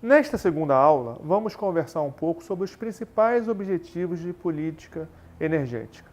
Nesta segunda aula, vamos conversar um pouco sobre os principais objetivos de política energética.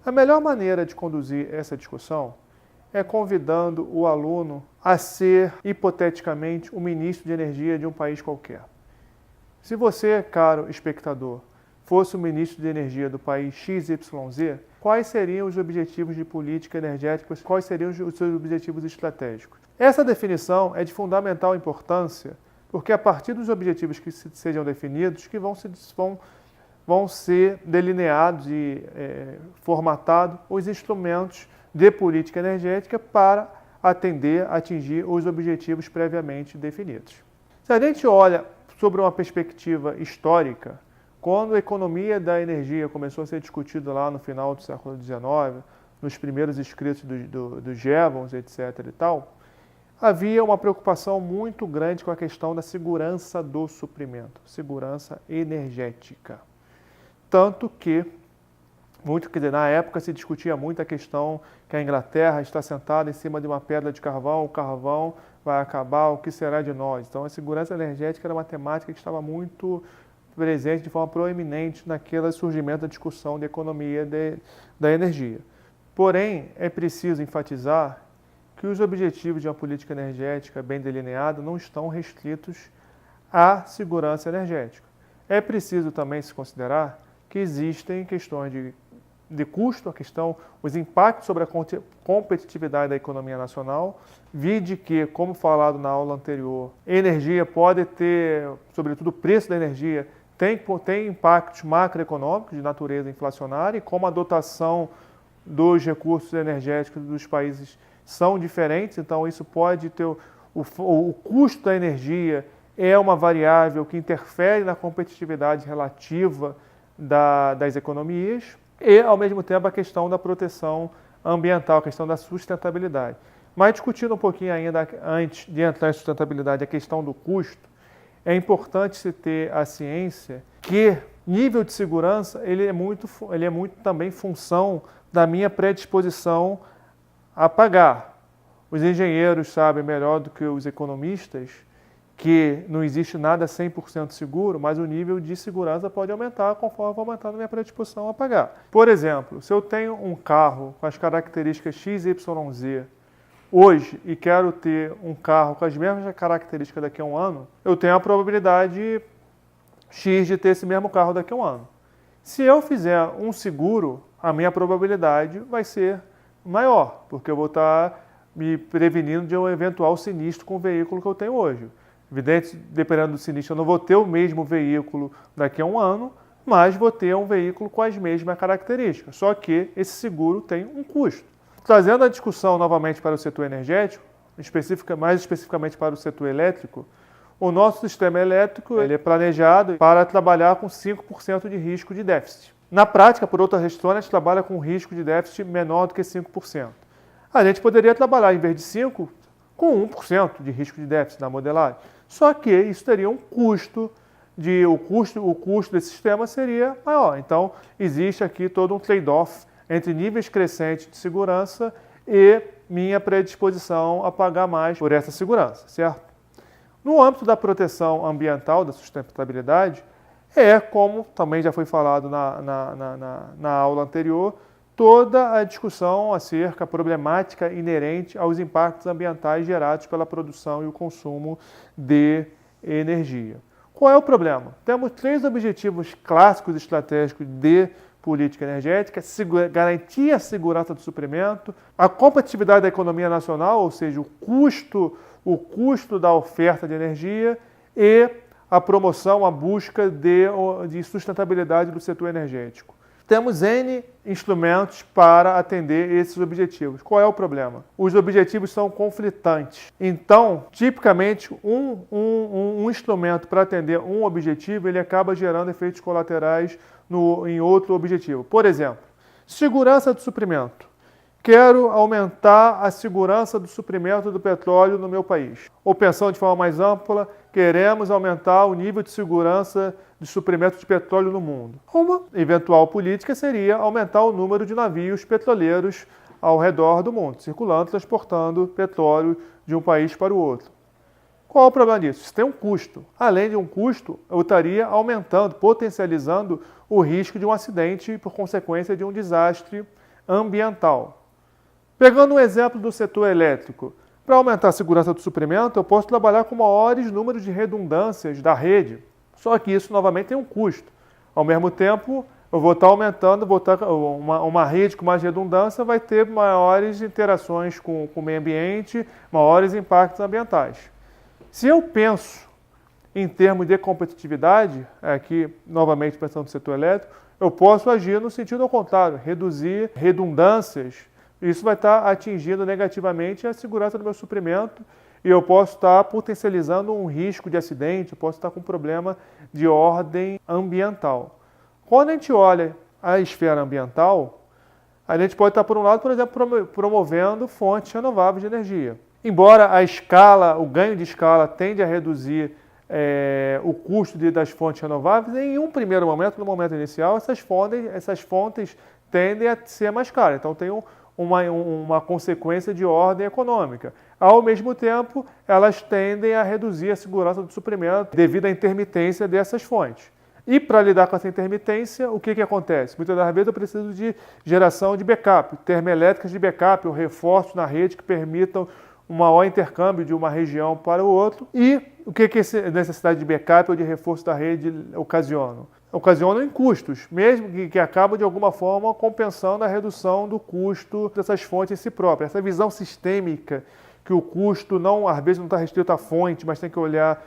A melhor maneira de conduzir essa discussão é convidando o aluno a ser, hipoteticamente, o ministro de energia de um país qualquer. Se você, caro espectador, fosse o ministro de energia do país XYZ, quais seriam os objetivos de política energética, quais seriam os seus objetivos estratégicos? Essa definição é de fundamental importância, porque a partir dos objetivos que sejam definidos, que vão ser delineados e formatados os instrumentos de política energética para atingir os objetivos previamente definidos. Se a gente olha sobre uma perspectiva histórica, quando a economia da energia começou a ser discutida lá no final do século XIX, nos primeiros escritos dos Jevons, etc. e tal, havia uma preocupação muito grande com a questão da segurança do suprimento, segurança energética. Tanto que, na época se discutia muito a questão que a Inglaterra está sentada em cima de uma pedra de carvão, o carvão vai acabar, o que será de nós? Então a segurança energética era uma temática que estava muito presente de forma proeminente naquele surgimento da discussão de economia da energia. Porém, é preciso enfatizar que os objetivos de uma política energética bem delineada não estão restritos à segurança energética. É preciso também se considerar que existem questões de custo, os impactos sobre a competitividade da economia nacional, vide que, como falado na aula anterior, energia pode ter, sobretudo o preço da energia, tem impactos macroeconômicos de natureza inflacionária, e como a dotação dos recursos energéticos dos países são diferentes, então isso pode ter o custo da energia é uma variável que interfere na competitividade relativa das economias e, ao mesmo tempo, a questão da proteção ambiental, a questão da sustentabilidade. Mas discutindo um pouquinho ainda, antes de entrar em sustentabilidade, a questão do custo, é importante se ter a ciência que nível de segurança ele é muito também função da minha predisposição a pagar. Os engenheiros sabem melhor do que os economistas que não existe nada 100% seguro, mas o nível de segurança pode aumentar conforme eu vou aumentando a minha predisposição a pagar. Por exemplo, se eu tenho um carro com as características XYZ hoje e quero ter um carro com as mesmas características daqui a um ano, eu tenho a probabilidade X de ter esse mesmo carro daqui a um ano. Se eu fizer um seguro, a minha probabilidade vai ser maior, porque eu vou estar me prevenindo de um eventual sinistro com o veículo que eu tenho hoje. Evidente, dependendo do sinistro, eu não vou ter o mesmo veículo daqui a um ano, mas vou ter um veículo com as mesmas características. Só que esse seguro tem um custo. Trazendo a discussão novamente para o setor energético, mais especificamente para o setor elétrico, o nosso sistema elétrico ele é planejado para trabalhar com 5% de risco de déficit. Na prática, por outra questão, a gente trabalha com um risco de déficit menor do que 5%. A gente poderia trabalhar, em vez de 5%, com 1% de risco de déficit na modelagem. Só que isso teria um custo, o custo desse sistema seria maior. Então, existe aqui todo um trade-off entre níveis crescentes de segurança e minha predisposição a pagar mais por essa segurança, certo? No âmbito da proteção ambiental, da sustentabilidade, como também já foi falado na aula anterior, toda a discussão acerca da problemática inerente aos impactos ambientais gerados pela produção e o consumo de energia. Qual é o problema? Temos 3 objetivos clássicos estratégicos de política energética: garantir a segurança do suprimento, a competitividade da economia nacional, ou seja, o custo da oferta de energia, e a promoção, a busca de sustentabilidade do setor energético. Temos N instrumentos para atender esses objetivos. Qual é o problema? Os objetivos são conflitantes. Então, tipicamente, um instrumento para atender um objetivo, ele acaba gerando efeitos colaterais em outro objetivo. Por exemplo, segurança do suprimento. Quero aumentar a segurança do suprimento do petróleo no meu país. Ou pensando de forma mais ampla, queremos aumentar o nível de segurança de suprimento de petróleo no mundo. Uma eventual política seria aumentar o número de navios petroleiros ao redor do mundo, circulando, transportando petróleo de um país para o outro. Qual o problema disso? Isso tem um custo. Além de um custo, eu estaria aumentando, potencializando o risco de um acidente por consequência de um desastre ambiental. Pegando um exemplo do setor elétrico, para aumentar a segurança do suprimento, eu posso trabalhar com maiores números de redundâncias da rede. Só que isso, novamente, tem um custo. Ao mesmo tempo, eu vou estar aumentando, uma rede com mais redundância vai ter maiores interações com o meio ambiente, maiores impactos ambientais. Se eu penso em termos de competitividade, aqui, novamente pensando no setor elétrico, eu posso agir no sentido ao contrário, reduzir redundâncias. Isso vai estar atingindo negativamente a segurança do meu suprimento e eu posso estar potencializando um risco de acidente, eu posso estar com um problema de ordem ambiental. Quando a gente olha a esfera ambiental, a gente pode estar, por um lado, por exemplo, promovendo fontes renováveis de energia. Embora a escala, o ganho de escala tende a reduzir o custo das fontes renováveis, em um primeiro momento, no momento inicial, essas fontes tendem a ser mais caras. Então tem uma consequência de ordem econômica. Ao mesmo tempo, elas tendem a reduzir a segurança do suprimento devido à intermitência dessas fontes. E para lidar com essa intermitência, o que acontece? Muitas das vezes eu preciso de geração de backup, termoelétricas de backup, ou reforços na rede que permitam um maior intercâmbio de uma região para o outro. E o que essa necessidade de backup ou de reforço da rede ocasiona? Ocasionam em custos, mesmo que acabam de alguma forma compensando a redução do custo dessas fontes em si próprias. Essa visão sistêmica, que o custo às vezes não está restrito à fonte, mas tem que olhar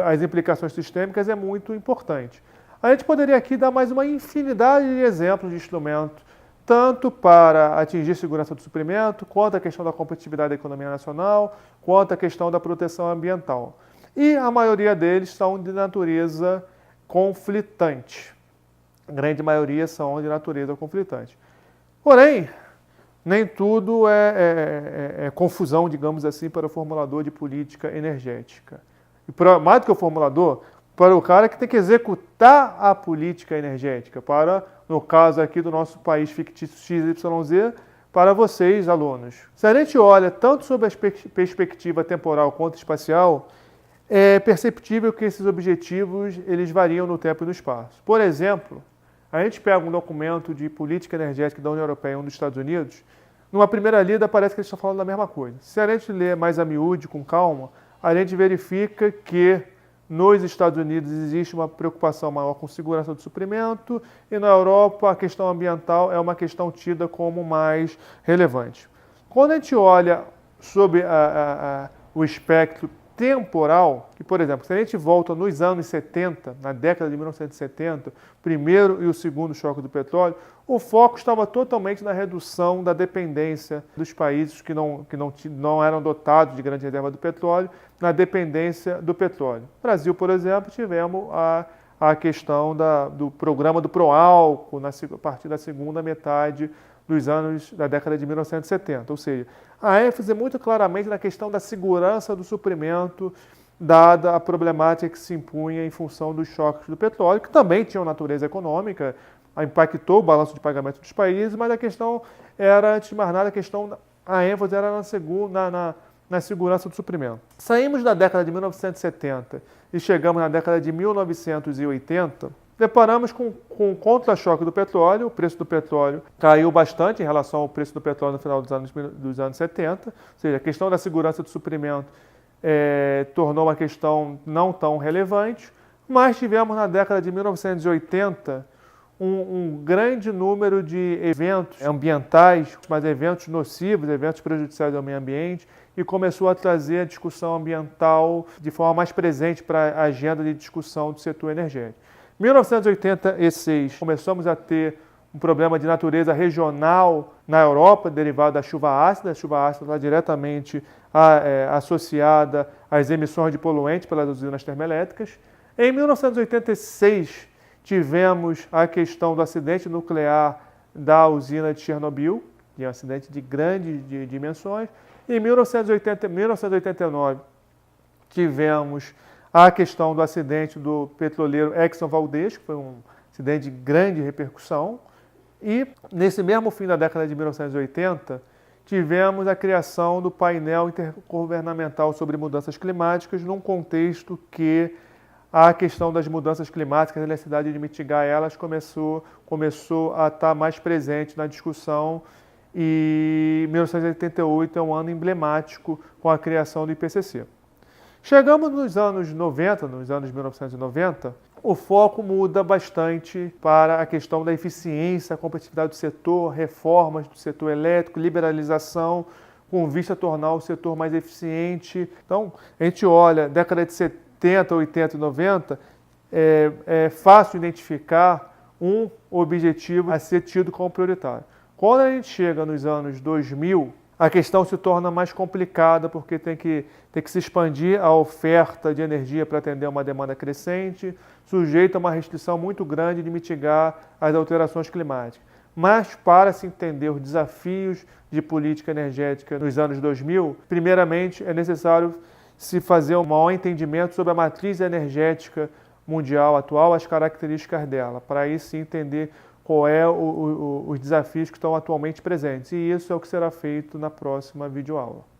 as implicações sistêmicas, é muito importante. A gente poderia aqui dar mais uma infinidade de exemplos de instrumentos, tanto para atingir segurança do suprimento, quanto a questão da competitividade da economia nacional, quanto a questão da proteção ambiental. E a maioria deles são de natureza conflitante. A grande maioria são de natureza conflitante. Porém, nem tudo é confusão, digamos assim, para o formulador de política energética. E mais do que o formulador, para o cara que tem que executar a política energética, no caso aqui do nosso país fictício XYZ, para vocês, alunos. Se a gente olha tanto sobre a perspectiva temporal quanto espacial, é perceptível que esses objetivos eles variam no tempo e no espaço. Por exemplo, a gente pega um documento de política energética da União Europeia e um dos Estados Unidos, numa primeira lida parece que eles estão falando da mesma coisa. Se a gente ler mais a miúde, com calma, a gente verifica que nos Estados Unidos existe uma preocupação maior com segurança do suprimento e na Europa a questão ambiental é uma questão tida como mais relevante. Quando a gente olha sobre o espectro temporal, que, por exemplo, se a gente volta nos anos 70, na década de 1970, o primeiro e o segundo choque do petróleo, o foco estava totalmente na redução da dependência dos países que não eram dotados de grande reserva do petróleo, na dependência do petróleo. No Brasil, por exemplo, tivemos a questão do programa do Proálcool a partir da segunda metade dos anos da década de 1970, ou seja, a ênfase é muito claramente na questão da segurança do suprimento, dada a problemática que se impunha em função dos choques do petróleo, que também tinham natureza econômica, impactou o balanço de pagamento dos países, mas a questão era, antes de mais nada, a ênfase era na segurança do suprimento. Saímos da década de 1970 e chegamos na década de 1980, deparamos com o contra-choque do petróleo, o preço do petróleo caiu bastante em relação ao preço do petróleo no final dos anos 70, ou seja, a questão da segurança do suprimento tornou uma questão não tão relevante, mas tivemos na década de 1980 um grande número de eventos ambientais, mas eventos nocivos, eventos prejudiciais ao meio ambiente, e começou a trazer a discussão ambiental de forma mais presente para a agenda de discussão do setor energético. Em 1986, começamos a ter um problema de natureza regional na Europa, derivado da chuva ácida. A chuva ácida está diretamente associada às emissões de poluentes pelas usinas termoelétricas. Em 1986, tivemos a questão do acidente nuclear da usina de Chernobyl, que é um acidente de grandes dimensões. Em 1989, tivemos a questão do acidente do petroleiro Exxon Valdez, que foi um acidente de grande repercussão. E, nesse mesmo fim da década de 1980, tivemos a criação do painel intergovernamental sobre mudanças climáticas, num contexto que a questão das mudanças climáticas, a necessidade de mitigar elas, começou a estar mais presente na discussão, e 1988 é um ano emblemático com a criação do IPCC. Chegamos nos anos 90, nos anos 1990, o foco muda bastante para a questão da eficiência, a competitividade do setor, reformas do setor elétrico, liberalização, com vista a tornar o setor mais eficiente. Então, a gente olha, década de 70, 80 e 90, é fácil identificar um objetivo a ser tido como prioritário. Quando a gente chega nos anos 2000, a questão se torna mais complicada, porque tem que se expandir a oferta de energia para atender uma demanda crescente, sujeito a uma restrição muito grande de mitigar as alterações climáticas. Mas, para se entender os desafios de política energética nos anos 2000, primeiramente é necessário se fazer um maior entendimento sobre a matriz energética mundial atual, as características dela, para aí sim entender qual é os desafios que estão atualmente presentes. E isso é o que será feito na próxima videoaula.